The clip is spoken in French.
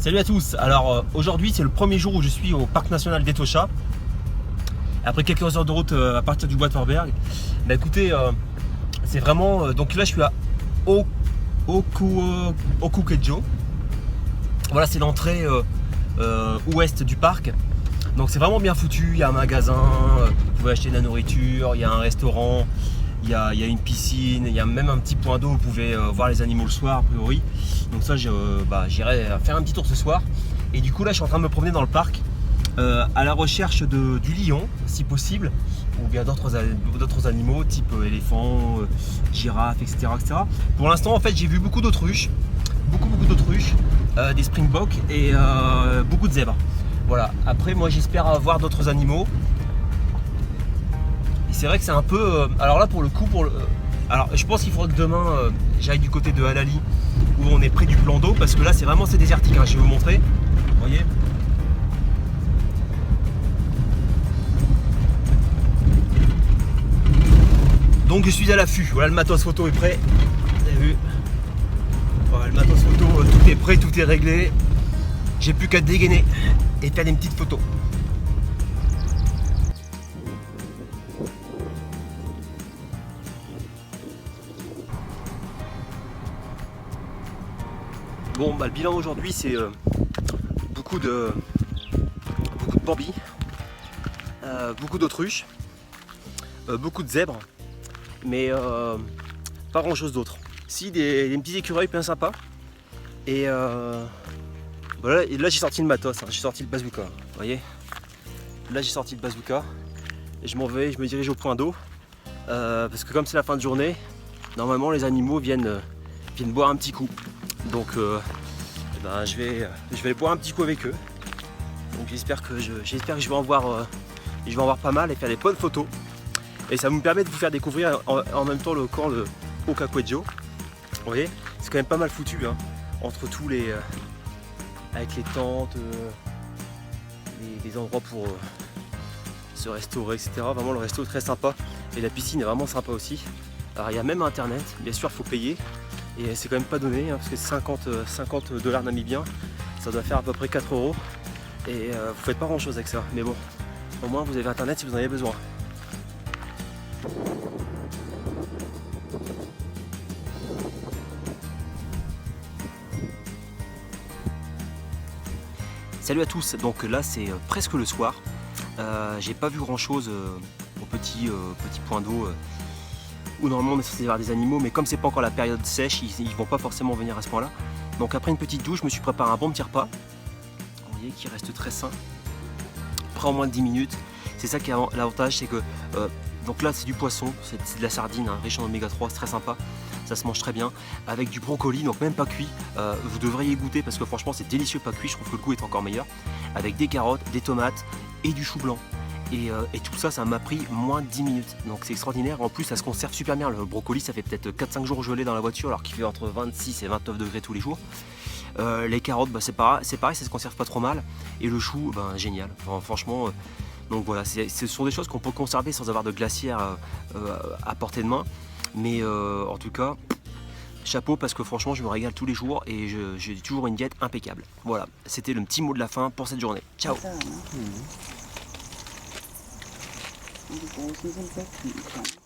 Salut à tous. Alors aujourd'hui c'est le premier jour où je suis au parc national d'Etosha. Après quelques heures de route à partir du bois de Forberg. Bah écoutez, c'est vraiment... donc là je suis à Okukejo. Voilà, c'est l'entrée ouest du parc. Donc c'est vraiment bien foutu, il y a un magasin, vous pouvez acheter de la nourriture, il y a un restaurant, il y a une piscine, il y a même un petit point d'eau, vous pouvez voir les animaux le soir a priori. Donc ça j'irai faire un petit tour ce soir. Et du coup là je suis en train de me promener dans le parc à la recherche du lion si possible, ou bien d'autres animaux type éléphant, girafe, etc., etc. Pour l'instant en fait j'ai vu beaucoup d'autruches, beaucoup d'autruches, des springboks et beaucoup de zèbres. Voilà, après moi j'espère avoir d'autres animaux. Et c'est vrai que c'est un peu... alors là pour le coup, alors je pense qu'il faudra que demain j'aille du côté de Halali où on est près du plan d'eau, parce que là c'est vraiment désertique, hein. Je vais vous montrer, vous voyez. Donc je suis à l'affût, voilà, le matos photo est prêt, vous avez vu. Voilà, le matos photo, tout est prêt, tout est réglé. J'ai plus qu'à dégainer et faire des petites photos. Bon, bah, le bilan aujourd'hui c'est beaucoup de brebis, beaucoup d'autruches, beaucoup de zèbres, mais pas grand chose d'autre. Si, des petits écureuils bien sympas. Et voilà, et là j'ai sorti le matos, hein, j'ai sorti le bazooka, vous voyez. Là j'ai sorti le bazooka et je me dirige au point d'eau parce que comme c'est la fin de journée, normalement les animaux viennent boire un petit coup. Donc je vais boire un petit coup avec eux. Donc j'espère que je vais en voir pas mal et faire des bonnes photos. Et ça me permet de vous faire découvrir en même temps le camp de Okukejo. Vous voyez, c'est quand même pas mal foutu, hein, entre tous les... avec les tentes, les endroits pour se restaurer, etc. Vraiment le resto est très sympa et la piscine est vraiment sympa aussi. Alors il y a même internet, bien sûr il faut payer et c'est quand même pas donné, hein, parce que c'est 50 $ namibiens, ça doit faire à peu près 4 € et vous faites pas grand chose avec ça, mais bon, au moins vous avez internet si vous en avez besoin. Salut à tous, donc là c'est presque le soir, j'ai pas vu grand chose au petit point d'eau où normalement on est censé avoir des animaux, mais comme c'est pas encore la période sèche, ils vont pas forcément venir à ce point là. Donc après une petite douche, je me suis préparé un bon petit repas, vous voyez, qui reste très sain, prêt en moins de 10 minutes. C'est ça qui est l'avantage, c'est que donc là c'est du poisson, c'est de la sardine, hein, riche en oméga 3, c'est très sympa. Ça se mange très bien, avec du brocoli, donc même pas cuit. Vous devriez goûter parce que franchement c'est délicieux pas cuit, je trouve que le goût est encore meilleur. Avec des carottes, des tomates et du chou blanc. Et tout ça, ça m'a pris moins de 10 minutes. Donc c'est extraordinaire. En plus ça se conserve super bien. Le brocoli ça fait peut-être 4-5 jours gelé dans la voiture alors qu'il fait entre 26 et 29 degrés tous les jours. Les carottes, bah, c'est pareil, ça se conserve pas trop mal. Et le chou, bah, génial. Enfin, franchement, donc voilà, ce sont des choses qu'on peut conserver sans avoir de glacière à portée de main. Mais en tout cas, chapeau, parce que franchement je me régale tous les jours et j'ai toujours une diète impeccable. Voilà, c'était le petit mot de la fin pour cette journée. Ciao. Die großen sind weg.